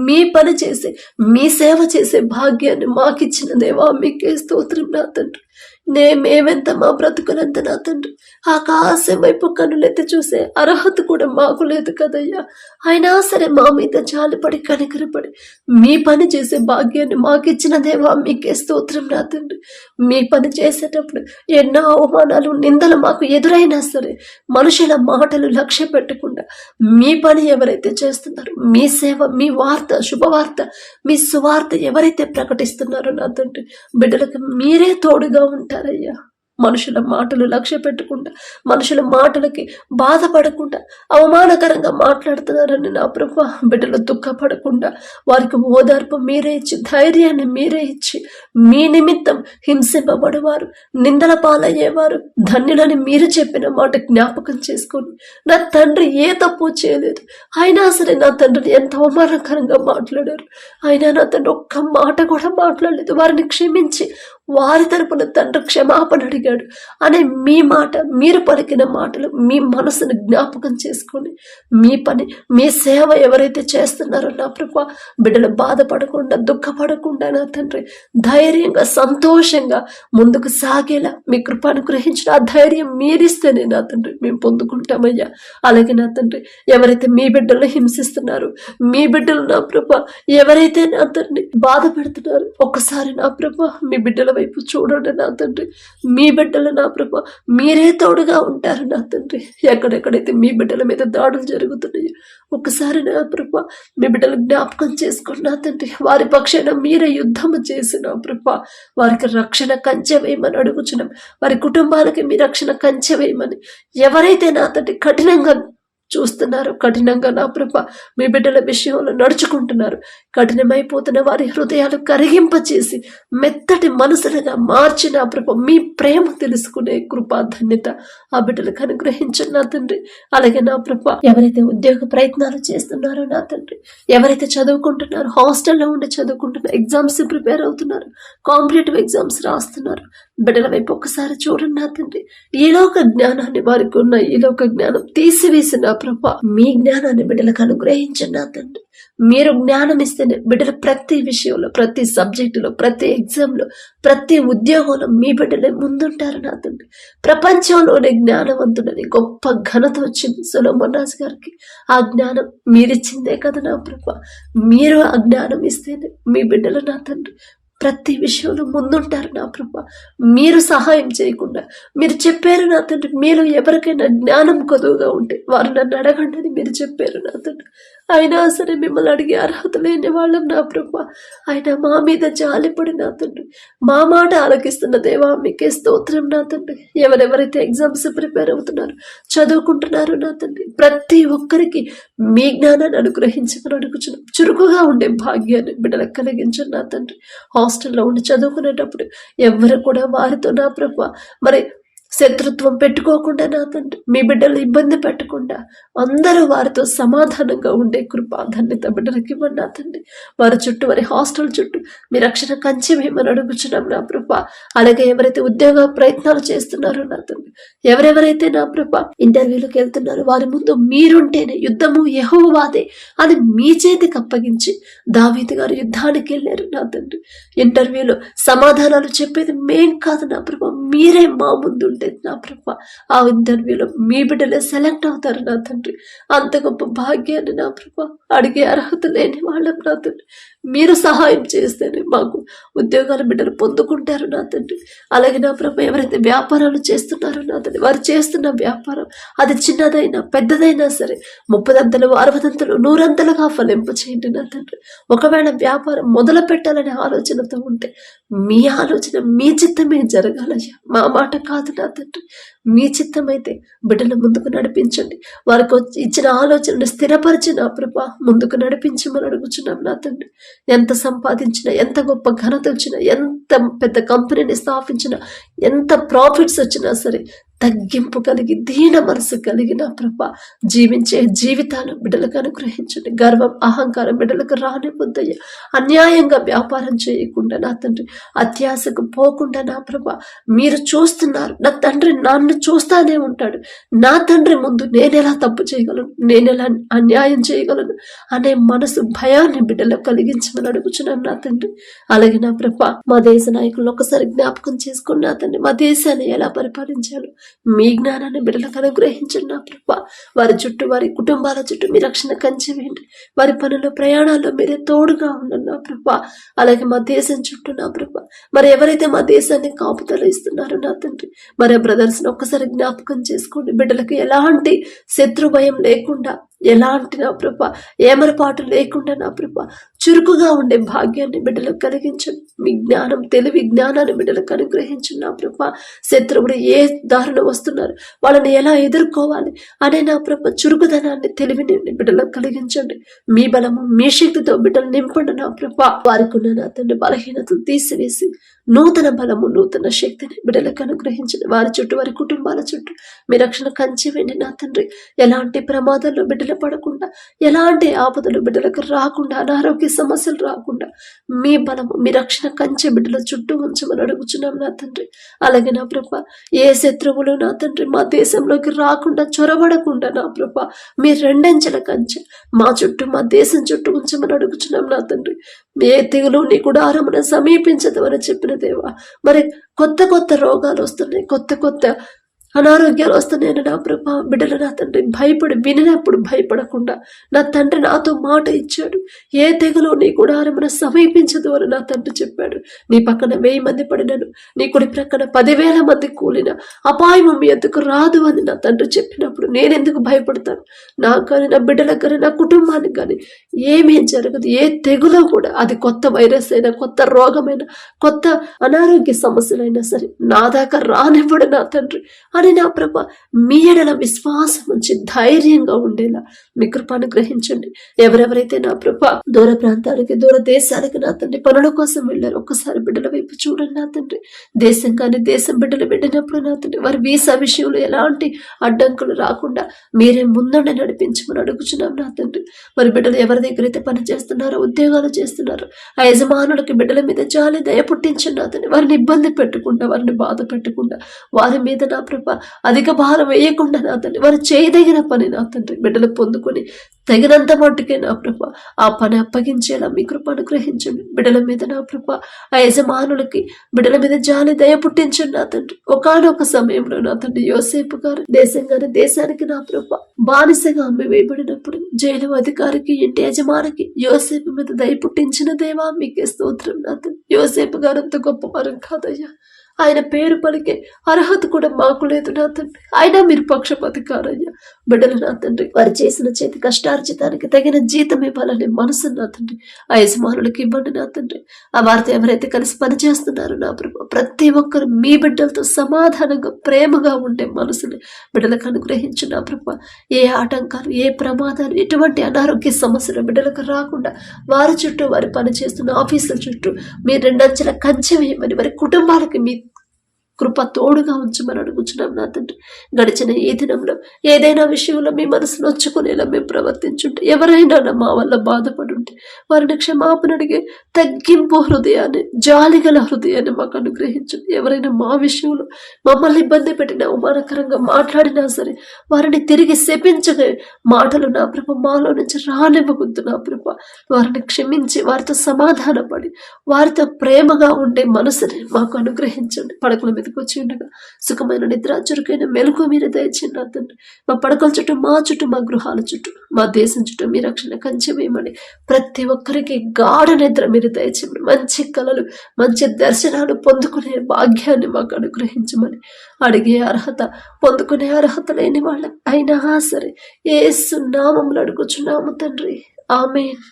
మీ పని చేసి మీ సేవ చేసే భాగ్యాన్ని మాకిచ్చిన దేవా మీకే స్తోత్రం నా తండ్రి. మేమెంత మా బ్రతుకులంత నా తండ్రి ఆకాశం వైపు కన్నులెత్తి చూసే అర్హత కూడా మాకు లేదు కదయ్యా. అయినా సరే మా మీద జాలిపడి కనికరపడి మీ పని చేసే భాగ్యాన్ని మాకిచ్చిన దేవా మీకే స్తోత్రం నా తండ్రి. మీ పని చేసేటప్పుడు ఎన్నో అవమానాలు నిందలు మాకు ఎదురైనా సరే మనుషుల మాటలు లక్ష్య పెట్టకుండా మీ పని ఎవరైతే చేస్తున్నారో, మీ సేవ, మీ వార్త, శుభవార్త, మీ సువార్త ఎవరైతే ప్రకటిస్తున్నారో నా తండ్రి బిడ్డలకు మీరే తోడుగా ఉంటారయ్యా. మనుషుల మాటలు లక్ష్య పెట్టకుండా, మనుషుల మాటలకి బాధపడకుండా, అవమానకరంగా మాట్లాడుతున్నారని నా ప్రభు బిడ్డలు దుఃఖపడకుండా వారికి ఓదార్పు మీరే ఇచ్చి, ధైర్యాన్ని మీరే ఇచ్చి, మీ నిమిత్తం హింసింపబడేవారు, నిందల పాలయ్యేవారు ధన్యులని మీరు చెప్పిన మాట జ్ఞాపకం చేసుకొని నా తండ్రి ఏ తప్పు చేయలేదు, అయినా సరే నా తండ్రిని ఎంత అవమానకరంగా మాట్లాడారు, అయినా నా తండ్రి ఒక్క మాట కూడా మాట్లాడలేదు. వారిని క్షమించి వారి తరపున తండ్రి క్షమాపణ అడిగాడు అనే మీ మాట, మీరు పలికిన మాటలు మీ మనసును జ్ఞాపకం చేసుకొని మీ పని, మీ సేవ ఎవరైతే చేస్తున్నారో నా ప్రభా బిడ్డలు బాధపడకుండా, దుఃఖపడకుండా నా తండ్రి ధైర్యంగా, సంతోషంగా ముందుకు సాగేలా మీ కృప అనుగ్రహించిన ఆ ధైర్యం మీరిస్తేనే నా తండ్రి మేము పొందుకుంటామయ్యా. అలాగే నా తండ్రి ఎవరైతే మీ బిడ్డలను హింసిస్తున్నారు, మీ బిడ్డలు నా ప్రభా ఎవరైతే నా తండ్రి బాధ పెడుతున్నారు, ఒక్కసారి నా ప్రభా మీ బిడ్డల వైపు చూడండి నా తండ్రి. మీ బిడ్డలు నా ప్రభా మీరే తోడుగా ఉంటారు నా తండ్రి. ఎక్కడెక్కడైతే మీ బిడ్డల మీద దాడులు జరుగుతున్నాయో ఒక్కసారి నా ప్రభా మీ బిడ్డలు జ్ఞాపకం చేసుకోండి నా తండ్రి. వారి పక్షాన మీరే యుద్ధము చేసి నా ప్రభా వారికి రక్షణ కంచె వేయమని అడుగుచున్నాం. వారి కుటుంబాలకి మీ రక్షణ కంచె వేయమని ఎవరైతే నా తండ్రి కఠినంగా చూస్తున్నారు, కఠినంగా నా ప్రభ మీ బిడ్డల విషయంలో నడుచుకుంటున్నారు, కఠినమైపోతున్న వారి హృదయాలు కరిగింపచేసి మెత్తటి మనసులుగా మార్చి నా ప్రభ మీ ప్రేమ తెలుసుకునే కృపా ధన్యత ఆ బిడ్డలకు అనుగ్రహించండి నా తండ్రి. అలాగే నా ప్రభ ఎవరైతే ఉద్యోగ ప్రయత్నాలు చేస్తున్నారో నా తండ్రి, ఎవరైతే చదువుకుంటున్నారో, హాస్టల్లో ఉండి చదువుకుంటున్నారు, ఎగ్జామ్స్ ప్రిపేర్ అవుతున్నారు, కాంపిటేటివ్ ఎగ్జామ్స్ రాస్తున్నారు, బిడ్డల వైపు ఒక్కసారి చూడండి నా తండ్రి. ఈ లోక జ్ఞానాన్ని, వారికి ఉన్న ఈ లోక జ్ఞానం తీసివేసిన ప్రభా మీ జ్ఞానాన్ని బిడ్డలకు అనుగ్రహించండి నా తండ్రి. మీరు జ్ఞానం ఇస్తేనే బిడ్డలు ప్రతి విషయంలో, ప్రతి సబ్జెక్టులో, ప్రతి ఎగ్జామ్లో, ప్రతి ఉద్యోగంలో మీ బిడ్డలే ముందుంటారు నా తండ్రి. ప్రపంచంలోనే జ్ఞానవంతుడని గొప్ప ఘనత వచ్చింది సొలొమోన్ రాజు గారికి. ఆ జ్ఞానం మీరిచ్చిందే కదా నా ప్రభా. మీరు ఆ జ్ఞానం ఇస్తేనే మీ బిడ్డలు నా తండ్రి ప్రతి విషయంలో ముందుంటారు నా ప్రభా. మీరు సహాయం చేయకుండా మీరు చెప్పారు నా తండ్రి, మీలో ఎవరికైనా జ్ఞానం కొదువుగా ఉంటే వారు నన్ను అడగండి అని మీరు చెప్పారు నా తండ్రి. అయినా సరే మిమ్మల్ని అడిగే అర్హత లేని వాళ్ళం నా ప్రభా. అయినా మా మీద జాలిపడి నా తండ్రి మా మాట ఆలకిస్తున్న దేవా మీకే స్తోత్రం నా తండ్రి. ఎవరెవరైతే ఎగ్జామ్స్ ప్రిపేర్ అవుతున్నారు, చదువుకుంటున్నారు నా తండ్రి, ప్రతి ఒక్కరికి మీ జ్ఞానాన్ని అనుగ్రహించమని అడుగుచున్నాం. చురుకుగా ఉండే భాగ్యాన్ని బిడ్డలకు కలిగించండి నా తండ్రి. హాస్టల్లో ఉండి చదువుకునేటప్పుడు ఎవరు కూడా వారితో నా ప్రభా మరి శత్రుత్వం పెట్టుకోకుండా నా తండ్రి, మీ బిడ్డలు ఇబ్బంది పెట్టకుండా అందరూ వారితో సమాధానంగా ఉండే కృప ధన్యత బిడ్డలకి ఇవ్వండి నా తండ్రి. వారి చుట్టూ, వారి హాస్టల్ చుట్టూ మీ రక్షణ కంచె వేయమని అడుగుచున్నాం నా ప్రభా. అలాగే ఎవరైతే ఉద్యోగ ప్రయత్నాలు చేస్తున్నారో నా తండ్రి, ఎవరెవరైతే నా ప్రభా ఇంటర్వ్యూలకు వెళ్తున్నారో వారి ముందు మీరుంటేనే యుద్ధము యెహోవాదే అని మీ చేతికి అప్పగించి దావీదు గారు యుద్ధానికి వెళ్ళారు నా తండ్రి. ఇంటర్వ్యూలో సమాధానాలు చెప్పేది మేం కాదు నా ప్రభా, మీరే మా ముందు ఉంటే నా ప్రభా ఆ ఇంటర్వ్యూలో మీ బిడ్డలే సెలెక్ట్ అవుతారు నా తండ్రి. అంత గొప్ప భాగ్యాన్ని నా ప్రభా అడిగే అర్హత లేని వాళ్ళం నా తండ్రి. మీరు సహాయం చేస్తేనే మాకు ఉద్యోగాల బిడ్డలు పొందుకుంటారు నా తండ్రి. అలాగే నా ప్రభా ఎవరైతే వ్యాపారాలు చేస్తున్నారో నా తండ్రి, వారు చేస్తున్న వ్యాపారం అది చిన్నదైనా పెద్దదైనా సరే 30 60 100 ఫలింప చేయండి నా తండ్రి. ఒకవేళ వ్యాపారం మొదలు పెట్టాలనే ఆలోచనతో ఉంటే మీ ఆలోచన, మీ చిత్తమే జరగాలయ్యా, మా మాట కాదు నా తండ్రి. మీ చిత్తమైతే బిడ్డలు ముందుకు నడిపించండి. వారికి ఇచ్చిన ఆలోచనను స్థిరపరిచి నా ప్రభా ముందుకు నడిపించమని అడుగుచున్నాం నా తండ్రి. ఎంత సంపాదించినా, ఎంత గొప్ప ఘనత వచ్చినా, ఎంత పెద్ద కంపెనీని స్థాపించినా, ఎంత ప్రాఫిట్స్ వచ్చినా సరే తగ్గింపు కలిగి దీన మనసు కలిగి నా ప్రభా జీవించే జీవితాలను బిడ్డలకు అనుగ్రహించండి. గర్వం అహంకారం బిడ్డలకు రానివ్వద్దయ్యా. అన్యాయంగా వ్యాపారం చేయకుండా నా తండ్రి, అత్యాశకు పోకుండా నా ప్రభా మీరు చూస్తున్నారు. నా తండ్రి నన్ను చూస్తానే ఉంటాడు, నా తండ్రి ముందు నేనెలా తప్పు చేయగలను, నేనెలా అన్యాయం చేయగలను అనే మనసు భయాన్ని బిడ్డలకు కలిగించమని అడుగుచున్నాను నా తండ్రి. అలాగే నా ప్రభా మా దేశ నాయకులను ఒకసారి జ్ఞాపకం చేసుకుని నా తండ్రి మా దేశాన్ని ఎలా పరిపాలించాలో మీ జ్ఞానాన్ని బిడ్డలకు అనుగ్రహించండి నా ప్రభా. వారి చుట్టూ, వారి కుటుంబాల చుట్టూ మీ రక్షణ కంచె వేయండి. వారి పనుల ప్రయాణాల్లో మీరే తోడుగా ఉండండి నా ప్రభా. అలాగే మా దేశం చుట్టూ నా ప్రభా మరి ఎవరైతే మా దేశాన్ని కాపుదల ఇస్తున్నారో నా తండ్రి, మరి బ్రదర్స్ ఒక్కసారి జ్ఞాపకం చేసుకోండి. బిడ్డలకు ఎలాంటి శత్రు భయం లేకుండా, ఎలాంటి నా ప్రభా ఏమరపాటు లేకుండా నా ప్రభా చురుకుగా ఉండే భాగ్యాన్ని బిడ్డలకు కలిగించండి. మీ జ్ఞానం, తెలివి, జ్ఞానాన్ని బిడ్డలకు అనుగ్రహించండి నా ప్రభా. శత్రువులు ఏ దారిలో వస్తున్నారు, వాళ్ళని ఎలా ఎదుర్కోవాలి అనే నా ప్రభా చురుకుదనాన్ని, తెలివిని బిడ్డలకు కలిగించండి. మీ బలము, మీ శక్తితో బిడ్డలు నింపండి నా ప్రభా. వారికి ఉన్న నా తండ్రి బలహీనతలు తీసివేసి నూతన బలము, నూతన శక్తిని బిడ్డలకు అనుగ్రహించండి. వారి చుట్టూ, వారి కుటుంబాల చుట్టూ మీ రక్షణ కంచె వేయండి నా తండ్రి. ఎలాంటి ప్రమాదాల్లో బిడ్డలు పడకుండా, ఎలాంటి ఆపదలు బిడ్డలకు రాకుండా, అనారోగ్య సమస్యలు రాకుండా మీ బలము, మీ రక్షణ కంచె బిడ్డల చుట్టూ ఉంచమని అడుగుచున్నాం నా తండ్రి. అలాగే నా ప్రభా ఏ శత్రువులు నా తండ్రి మా దేశంలోకి రాకుండా, చొరబడకుండా నా ప్రభా మీ రెండంచెల కంచె మా చుట్టూ, మా దేశం చుట్టూ ఉంచమని అడుగుచున్నాం నా తండ్రి. ఏ తెగులు నీ గుడారమున సమీపించదు అని చెప్పిన దేవా, మరి కొత్త కొత్త రోగాలు వస్తున్నాయి, కొత్త కొత్త అనారోగ్యాలు వస్తున్నాయని నా ప్రభా బిడ్డలు నా తండ్రి భయపడి వినినప్పుడు భయపడకుండా నా తండ్రి నాతో మాట ఇచ్చాడు. ఏ తెగులు నీ గుడారమున సమీపించదు అని నా తండ్రి చెప్పాడు. నీ పక్కన 1000 మంది పడినను, నీ కుడి ప్రక్కన 10,000 మంది కూలిన అపాయము మీ ఎద్దుకు రాదు అని నా తండ్రి చెప్పినప్పుడు నేనెందుకు భయపడతాను? నాకు కానీ, నా బిడ్డలకు కానీ, నా కుటుంబానికి కానీ ఏమీ జరగదు. ఏ తెగులో కూడా, అది కొత్త వైరస్ అయినా, కొత్త రోగమైనా, కొత్త అనారోగ్య సమస్యలైనా సరే నా దాకా రానివ్వడు నా తండ్రి అని నా ప్రభా మీ ఎడల విశ్వాసం ఉంచి ధైర్యంగా ఉండేలా మీ కృపను గ్రహించండి. ఎవరెవరైతే నా ప్రభా దూర ప్రాంతాలకి, దూర దేశాలకి నా తండ్రి పనుల కోసం వెళ్ళారు, ఒక్కసారి బిడ్డల వైపు చూడండి నా తండ్రి. దేశం కానీ దేశం బిడ్డలు వెళ్ళినప్పుడు నా తండ్రి వారి వీసా విషయంలో ఎలాంటి అడ్డంకులు రాకుండా మీరే ముందండి నడిపించమని అడుగుచున్నాం నా తండ్రి. మరి బిడ్డలు ఎవరి దగ్గర అయితే పని చేస్తున్నారో, ఉద్యోగాలు చేస్తున్నారో, ఆ యజమానులకి బిడ్డల మీద జాలి, దయ పుట్టించండి నా తండ్రి. వారిని ఇబ్బంది పెట్టకుండా, వారిని బాధ పెట్టకుండా, వారి మీద నా ప్రభా అధిక భారం వేయకుండా నా తండ్రి వారు చేయదగిన పని నా తండ్రి బిడ్డలు పొందుకొని తగినంత మట్టుకే నా ప్రభ ఆ పని అప్పగించేలా మీ కృప అనుగ్రహించండి. బిడ్డల మీద నా ప్రభ ఆ యజమానులకి బిడ్డల మీద జాలి దయ పుట్టించండి నా తండ్రి. ఒకానొక సమయంలో నా తండ్రి యోసేపు గారు దేశానికి నా ప్రభ బానిసగా అమ్మి వేయబడినప్పుడు జైలు అధికారికి ఇంటి యజమానికి యోసేపు మీద దయ పుట్టించిన దేవా మీకే స్తోత్రం నా తండ్రి. యోసేపు గారు అంత గొప్ప వరం కాదయ్యా, ఆయన పేరు పలికే అర్హత కూడా మాకు లేదు నా తండ్రి. అయినా మీరు పక్షపాతి కారయ్యా. బిడ్డలు నా తండ్రి వారు చేసిన చేతి కష్టార్జితానికి తగిన జీతం ఇవ్వాలనే మనసు నా తండ్రి ఆ యజమానులకి ఇవ్వండి నా తండ్రి. ఆ వారితో ఎవరైతే కలిసి పనిచేస్తున్నారో నా ప్రభు ప్రతి ఒక్కరు మీ బిడ్డలతో సమాధానంగా ప్రేమగా ఉండే మనసుని బిడ్డలకు అనుగ్రహించు నా ప్రభు. ఏ ఆటంకాలు ఏ ప్రమాదాలు ఎటువంటి అనారోగ్య సమస్యలు బిడ్డలకు రాకుండా వారి చుట్టూ వారి పని చేస్తున్న ఆఫీసుల చుట్టూ మీరు రెండంచెల కంచె వేయమని వారి కుటుంబాలకి మీ కృప తోడుగా ఉంచమని అడుగుచున్నాం నా తండ్రి. గడిచిన ఏ దినంలో ఏదైనా విషయంలో మీ మనసు నొచ్చుకునేలా మేము ప్రవర్తించుంటే ఎవరైనా మా వల్ల బాధపడుంటే వారిని క్షమాపణ అడిగే తగ్గింపు హృదయాన్ని జాలిగల హృదయాన్ని మాకు అనుగ్రహించండి. ఎవరైనా మా విషయంలో మమ్మల్ని ఇబ్బంది పెట్టిన అవమానకరంగా మాట్లాడినా సరే వారిని తిరిగి శపించగే మాటలు నా ప్రభ మాలో నుంచి రానివ్వవద్దు నా ప్రభ. వారిని క్షమించి వారితో సమాధానపడి వారితో ప్రేమగా ఉండే మనసుని మాకు అనుగ్రహించండి. పడకల మీదకి వచ్చి ఉండగా సుఖమైన నిద్ర చురుకైన మెలకు మీరు దయచేయండి నా తండ్రి. మా పడకల చుట్టూ మా చుట్టూ మా గృహాల చుట్టూ మా దేశం చుట్టూ మీ రక్షణ కంచెమేయమని ప్రతి ఒక్కరికి గాఢ నిద్ర మీరు దయచేయమని మంచి కళలు మంచి దర్శనాలు పొందుకునే భాగ్యాన్ని మాకు అనుగ్రహించమని అడిగే అర్హత పొందుకునే అర్హత లేని వాళ్ళ అయినా సరే యేసు నామములో అడుగుచున్నాము తండ్రి. ఆమేన్.